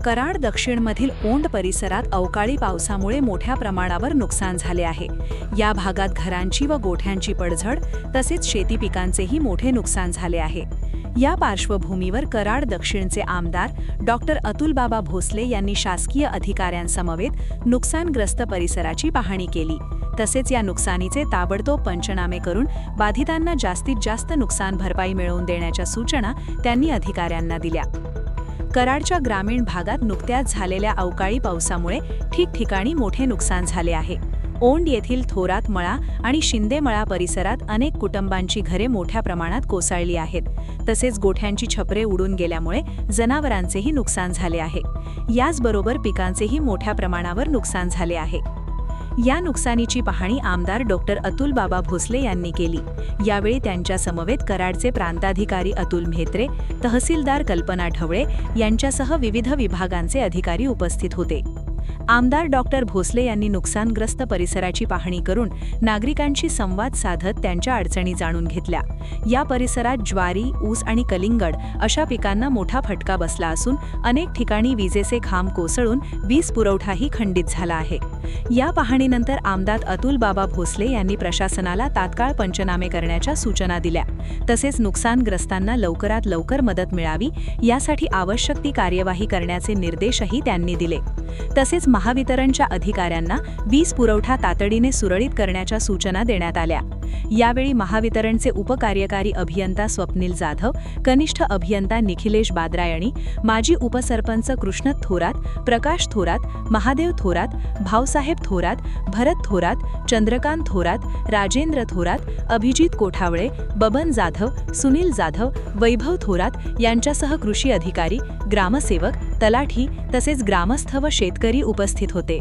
कराड दक्षिणमधील ओंड परिसरात अवकाळी पावसामुळे मोठ्या प्रमाणावर नुकसान झाले आहे। या भागात घरांची व गोठ्यांची पडझड तसेच शेती पिकांचेही मोठे नुकसान झाले आहे। या पार्श्वभूमीवर कराड दक्षिणचे आमदार डॉक्टर अतुलबाबा भोसले यांनी शासकीय अधिकाऱ्यांसमवेत नुकसानग्रस्त परिसराची पाहणी केली। तसेच या नुकसानीचे ताबडतोब पंचनामे करून बाधितांना जास्तीत जास्त नुकसान भरपाई मिळवून देण्याच्या सूचना त्यांनी अधिकाऱ्यांना दिल्या। कराडच्या ग्रामीण भागात नुकत्याच झालेल्या अवकाळी पावसामुळे ठिकठिकाणी मोठे नुकसान झाले आहे। ओंड येथील थोरात मळा आणि शिंदे मळा परिसरात अनेक कुटुंबांची घरे मोठ्या प्रमाणात कोसळली आहेत। तसेच गोठ्यांची छपरे उडून गेल्यामुळे जनावरांचेही नुकसान झाले आहे। याचबरोबर पिकांचेही मोठ्या प्रमाणावर नुकसान झाले आहे। या नुकसानीची पाहणी आमदार डॉक्टर अतुलबाबा भोसले यांनी केली। यावेळी त्यांच्या समवेत कराडचे प्रांताधिकारी अतुल म्हेत्रे, तहसीलदार कल्पना ढवळे यांच्यासह विविध विभागांचे अधिकारी उपस्थित होते। आमदार डॉक्टर भोसले यांनी नुकसानग्रस्त परिसराची पाहणी करून नागरिकांशी संवाद साधत त्यांच्या अडचणी जाणून घेतल्या। या परिसरात ज्वारी, ऊस आणि कलिंगड अशा पिकांना मोठा फटका बसला असून अनेक ठिकाणी विजेचे खांब कोसळून वीज पुरवठाही खंडित झाला आहे। या पाहणीनंतर आमदार अतुलबाबा भोसले यांनी प्रशासनाला तात्काळ पंचनामे करण्याच्या सूचना दिल्या। तसेच नुकसानग्रस्तांना लवकरात लवकर मदत मिळावी यासाठी आवश्यक ती कार्यवाही करण्याचे निर्देशही त्यांनी दिले। तसेच महावितरणच्या अधिकाऱ्यांना वीज पुरवठा तातडीने सुरळीत करण्याच्या सूचना देण्यात आल्या। यावेळी महावितरणचे उपकार्यकारी अभियंता स्वप्नील जाधव, कनिष्ठ अभियंता निखिलेश बादरायणी, माजी उपसरपंच कृष्ण थोरात, प्रकाश थोरात, महादेव थोरात, भाऊसाहेब थोरात, भरत थोरात, चंद्रकांत थोरात, राजेंद्र थोरात, अभिजित कोठावळे, बबन जाधव, सुनील जाधव, वैभव थोरात यांच्यासह कृषी अधिकारी, ग्रामसेवक, तलाठी तसेच ग्रामस्थ व शेतकरी उपस्थित होते।